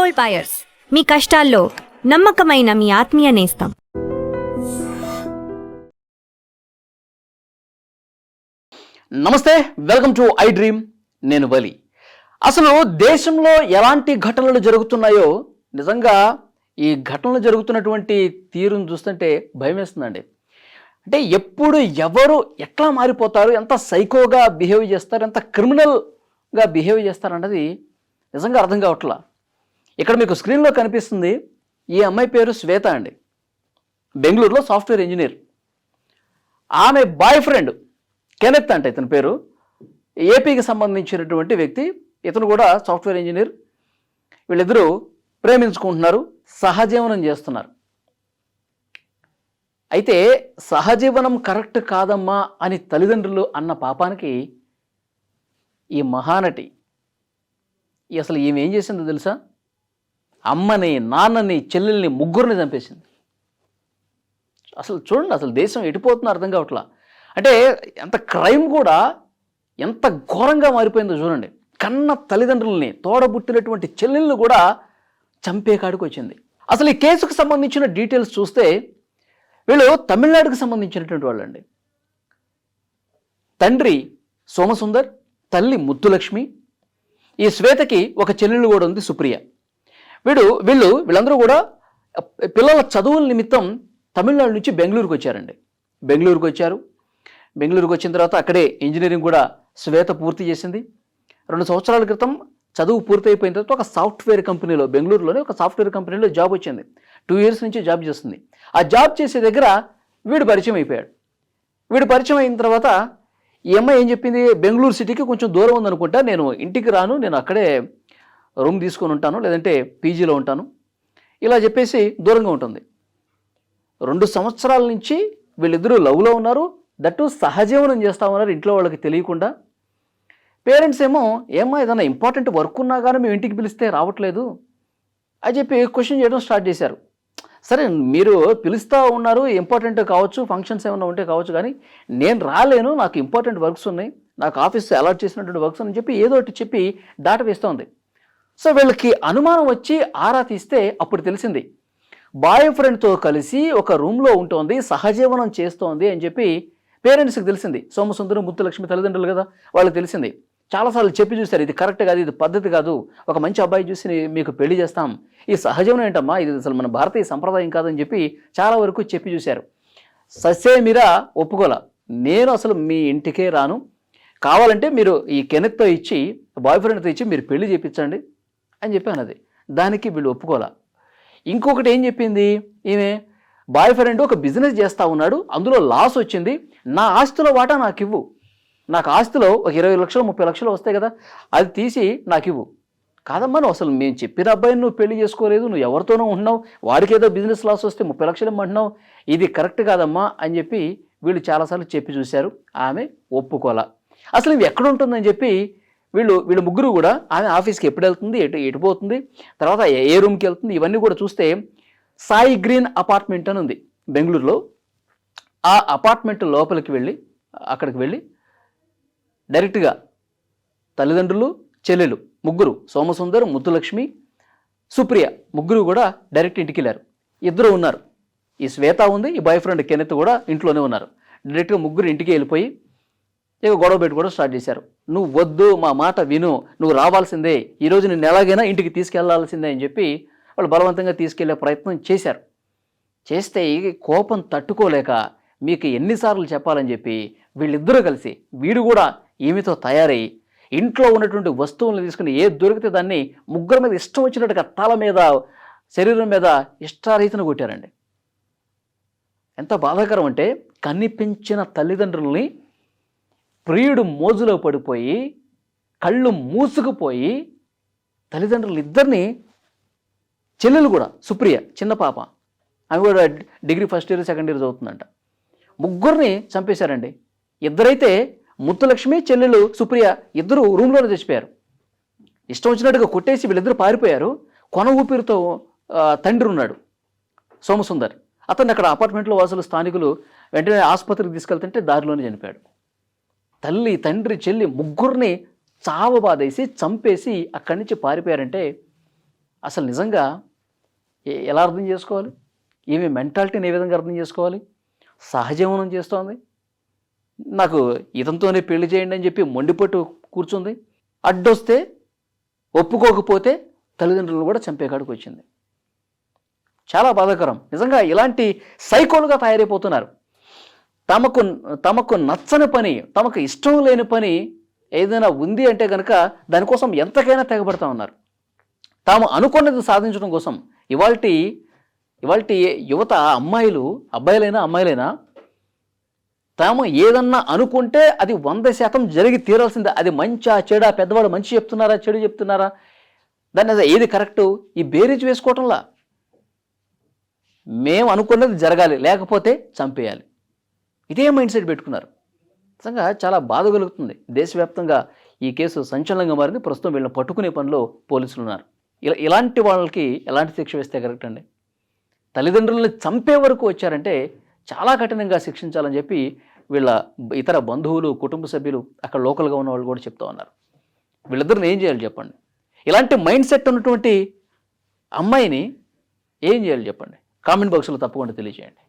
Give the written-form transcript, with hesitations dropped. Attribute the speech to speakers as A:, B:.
A: Gold buyers, మీ కష్టాల్లో నమ్మకమైన మీ ఆత్మీయ నేస్తం.
B: నమస్తే, వెల్కమ్ టు ఐ డ్రీమ్. నేను వలి. అసలు దేశంలో ఎలాంటి ఘటనలు జరుగుతున్నాయో నిజంగా ఈ ఘటనలు జరుగుతున్నటువంటి తీరును చూస్తుంటే భయం వేస్తుందండి. అంటే ఎప్పుడు ఎవరు ఎట్లా మారిపోతారు, ఎంత సైకోగా బిహేవ్ చేస్తారు, ఎంత క్రిమినల్గా బిహేవ్ చేస్తారన్నది నిజంగా అర్థం కావట్లా. ఇక్కడ మీకు స్క్రీన్లో కనిపిస్తుంది, ఈ అమ్మాయి పేరు శ్వేత అండి. బెంగళూరులో సాఫ్ట్వేర్ ఇంజనీర్. ఆమె బాయ్ ఫ్రెండ్ కెనెత్ అంటే ఇతని పేరు, ఏపీకి సంబంధించినటువంటి వ్యక్తి. ఇతను కూడా సాఫ్ట్వేర్ ఇంజనీర్. వీళ్ళిద్దరూ ప్రేమించుకుంటున్నారు, సహజీవనం చేస్తున్నారు. అయితే సహజీవనం కరెక్ట్ కాదమ్మా అని తల్లిదండ్రులు అన్న పాపానికి ఈ మహానటి అసలు ఈమె ఏం చేసిందో తెలుసా? అమ్మని, నాన్నని, చెల్లెల్ని, ముగ్గురిని చంపేసింది. అసలు చూడండి, అసలు దేశం ఎటుపోతుందో అర్థం కావట్లా. అంటే ఎంత క్రైమ్ కూడా ఎంత ఘోరంగా మారిపోయిందో చూడండి. కన్న తల్లిదండ్రులని, తోడబుట్టినటువంటి చెల్లెళ్ళు కూడా చంపే కాడికి వచ్చింది. అసలు ఈ కేసుకు సంబంధించిన డీటెయిల్స్ చూస్తే వీళ్ళు తమిళనాడుకు సంబంధించినటువంటి వాళ్ళండి. తండ్రి సోమసుందర్, తల్లి ముద్దులక్ష్మి. ఈ శ్వేతకి ఒక చెల్లెళ్ళు కూడా ఉంది, సుప్రియ. వీళ్ళందరూ కూడా పిల్లల చదువుల నిమిత్తం తమిళనాడు నుంచి బెంగళూరుకు వచ్చారండి. బెంగళూరుకు వచ్చిన తర్వాత అక్కడే ఇంజనీరింగ్ కూడా శ్వేత పూర్తి చేసింది. 2 సంవత్సరాల క్రితం చదువు పూర్తి అయిపోయిన తర్వాత ఒక సాఫ్ట్వేర్ కంపెనీలో, బెంగళూరులోనే ఒక సాఫ్ట్వేర్ కంపెనీలో జాబ్ వచ్చింది. 2 years నుంచి జాబ్ చేస్తుంది. ఆ జాబ్ చేసే దగ్గర వీడు పరిచయం అయిపోయాడు. పరిచయం అయిన తర్వాత ఈ అమ్మాయి ఏం చెప్పింది, బెంగళూరు సిటీకి కొంచెం దూరం ఉందనుకుంటా, నేను ఇంటికి రాను, నేను అక్కడే రూమ్ తీసుకొని ఉంటాను, లేదంటే పీజీలో ఉంటాను, ఇలా చెప్పేసి దూరంగా ఉంటుంది. 2 సంవత్సరాల నుంచి వీళ్ళిద్దరూ లవ్లో ఉన్నారు. దట్టు సహజీవనం చేస్తూ ఉన్నారు ఇంట్లో వాళ్ళకి తెలియకుండా. పేరెంట్స్ ఏమో, ఏమ్మా ఏదైనా ఇంపార్టెంట్ వర్క్ ఉన్నా కానీ మేము ఇంటికి పిలిస్తే రావట్లేదు అని చెప్పి క్వశ్చన్ చేయడం స్టార్ట్ చేశారు. సరే, మీరు పిలుస్తూ ఉన్నారు, ఇంపార్టెంట్ కావచ్చు, ఫంక్షన్స్ ఏమైనా ఉంటే కావచ్చు, కానీ నేను రాలేను, నాకు ఇంపార్టెంట్ వర్క్స్ ఉన్నాయి, నాకు ఆఫీస్ అలాట్ చేసినటువంటి వర్క్స్ అని చెప్పి ఏదో ఒకటి చెప్పి దాట వేస్తోంది. సో వీళ్ళకి అనుమానం వచ్చి ఆరా తీస్తే అప్పుడు తెలిసింది, బాయ్ ఫ్రెండ్తో కలిసి ఒక రూమ్లో ఉంటోంది, సహజీవనం చేస్తోంది అని చెప్పి పేరెంట్స్కి తెలిసింది. సోమసుందరం, ముత్తులక్ష్మి తల్లిదండ్రులు కదా, వాళ్ళకి తెలిసింది. చాలాసార్లు చెప్పి చూశారు, ఇది కరెక్ట్ కాదు, ఇది పద్ధతి కాదు, ఒక మంచి అబ్బాయి చూసి మీకు పెళ్లి చేస్తాం, ఈ సహజీవనం ఏంటమ్మా, ఇది అసలు మన భారతీయ సంప్రదాయం కాదని చెప్పి చాలా వరకు చెప్పి చూశారు. ససేమిరా ఒప్పుకోలా, నేను అసలు మీ ఇంటికే రాను, కావాలంటే మీరు ఈ కెనెత్తో ఇచ్చి, బాయ్ ఫ్రెండ్తో ఇచ్చి మీరు పెళ్లి చేయించండి అని చెప్పి అన్నది. దానికి వీళ్ళు ఒప్పుకోలా. ఇంకొకటి ఏం చెప్పింది ఈమె, బాయ్ ఫ్రెండ్ ఒక బిజినెస్ చేస్తూ ఉన్నాడు, అందులో లాస్ వచ్చింది, నా ఆస్తిలో వాటా నాకు ఇవ్వు, నాకు ఆస్తిలో ఒక 20 లక్షలు 30 లక్షలు వస్తాయి కదా, అది తీసి నాకు ఇవ్వు. కాదమ్మా, నువ్వు అసలు మేము చెప్పిన అబ్బాయిని నువ్వు పెళ్లి చేసుకోలేదు, నువ్వు ఎవరితోనో ఉంటున్నావు, వాడికి ఏదో బిజినెస్ లాస్ వస్తే 30 లక్షలు ఇమ్మంటున్నావు, ఇది కరెక్ట్ కాదమ్మా అని చెప్పి వీళ్ళు చాలాసార్లు చెప్పి చూశారు. ఆమె ఒప్పుకోలా. అసలు ఇవి ఎక్కడ ఉంటుందని చెప్పి వీళ్ళు ముగ్గురు కూడా, ఆమె ఆఫీస్కి ఎప్పుడు వెళ్తుంది, ఎటు పోతుంది, తర్వాత ఏ రూమ్కి వెళ్తుంది, ఇవన్నీ కూడా చూస్తే సాయి గ్రీన్ అపార్ట్మెంట్ అని ఉంది బెంగళూరులో. ఆ అపార్ట్మెంట్ లోపలికి అక్కడికి వెళ్ళి డైరెక్ట్గా తల్లిదండ్రులు, చెల్లెలు ముగ్గురు, సోమసుందర్, ముద్దులక్ష్మి, సుప్రియ ముగ్గురు కూడా డైరెక్ట్ ఇంటికి వెళ్ళారు. ఇద్దరు ఉన్నారు, ఈ శ్వేత ఉంది, ఈ బాయ్ ఫ్రెండ్ కెనెత్ కూడా ఇంట్లోనే ఉన్నారు. డైరెక్ట్గా ముగ్గురు ఇంటికి వెళ్ళిపోయి ఇక గొడవ పెట్టుకోవడం స్టార్ట్ చేశారు. నువ్వు వద్దు, మా మాట విను, నువ్వు రావాల్సిందే, ఈరోజు నేను ఎలాగైనా ఇంటికి తీసుకెళ్లాల్సిందే అని చెప్పి వాళ్ళు బలవంతంగా తీసుకెళ్లే ప్రయత్నం చేశారు. చేస్తే కోపం తట్టుకోలేక మీకు ఎన్నిసార్లు చెప్పాలని చెప్పి వీళ్ళిద్దరూ కలిసి, వీడు కూడా ఈమెతో తయారై ఇంట్లో ఉన్నటువంటి వస్తువులను తీసుకుని ఏది దొరికితే దాన్ని ముగ్గురు మీద ఇష్టం వచ్చినట్టుగా తల మీద, శరీరం మీద ఇష్టారీతిని కొట్టారండి. ఎంత బాధాకరం అంటే, కనిపించిన తల్లిదండ్రుల్ని ప్రియుడు మోజులో పడిపోయి కళ్ళు మూసుకుపోయి తల్లిదండ్రులు ఇద్దరిని, చెల్లెలు కూడా సుప్రియ చిన్న పాప, ఆమె కూడా degree first year second year చదువుతుందంట, ముగ్గురిని చంపేశారండి. ఇద్దరైతే ముత్తులక్ష్మి, చెల్లెలు సుప్రియ ఇద్దరు రూమ్లోనే చచ్చిపోయారు. ఇష్టం వచ్చినట్టుగా కొట్టేసి వీళ్ళిద్దరు పారిపోయారు. కొన ఊపిరితో తండ్రి ఉన్నాడు సోమసుందర్, అతన్ని అక్కడ అపార్ట్మెంట్లో వాసులు, స్థానికులు వెంటనే ఆసుపత్రికి తీసుకెళ్తుంటే దారిలోనే చనిపోయాడు. తల్లి, తండ్రి, చెల్లి ముగ్గురిని చావబాదేసి చంపేసి అక్కడి నుంచి పారిపోయారంటే అసలు నిజంగా ఎలా అర్థం చేసుకోవాలి? ఈమె మెంటాలిటీని ఏ విధంగా అర్థం చేసుకోవాలి? సహజీవనం చేస్తోంది, నాకు ఇతనితోనే పెళ్లి చేయండి అని చెప్పి మొండిపట్టు కూర్చుంది, అడ్డొస్తే ఒప్పుకోకపోతే తల్లిదండ్రులను కూడా చంపేకాడికి వచ్చింది. చాలా బాధాకరం. నిజంగా ఇలాంటి సైకోలుగా తయారైపోతున్నారు. తమకు నచ్చని పని, తమకు ఇష్టం లేని పని ఏదైనా ఉంది అంటే కనుక దానికోసం ఎంతకైనా తెగబడతా ఉన్నారు. తాము అనుకున్నది సాధించడం కోసం ఇవాల్టి యువత, అబ్బాయిలైనా తాము ఏదన్నా అనుకుంటే అది 100% జరిగి తీరాల్సిందే. అది మంచా చెడా, పెద్దవాడు మంచి చెప్తున్నారా చెడు చెప్తున్నారా, దాన్ని ఏది కరెక్టు, ఈ బేరీజ్ వేసుకోవటంలా. మేము అనుకున్నది జరగాలి, లేకపోతే చంపేయాలి. ఇదే మైండ్ సెట్ పెట్టుకున్నారు. నిజంగా చాలా బాధ కలుగుతుంది. దేశవ్యాప్తంగా ఈ కేసు సంచలనంగా మారింది. ప్రస్తుతం వీళ్ళని పట్టుకునే పనిలో పోలీసులు ఉన్నారు. ఇలాంటి వాళ్ళకి ఎలాంటి శిక్ష వేస్తే కరెక్ట్ అండి? తల్లిదండ్రులని చంపే వరకు వచ్చారంటే చాలా కఠినంగా శిక్షించాలని చెప్పి వీళ్ళ ఇతర బంధువులు, కుటుంబ సభ్యులు, అక్కడ లోకల్గా ఉన్న వాళ్ళు కూడా చెప్తా ఉన్నారు. వీళ్ళిద్దరిని ఏం చేయాలి చెప్పండి? ఇలాంటి మైండ్ సెట్ ఉన్నటువంటి అమ్మాయిని ఏం చేయాలి చెప్పండి? కామెంట్ బాక్స్లో తప్పకుండా తెలియజేయండి.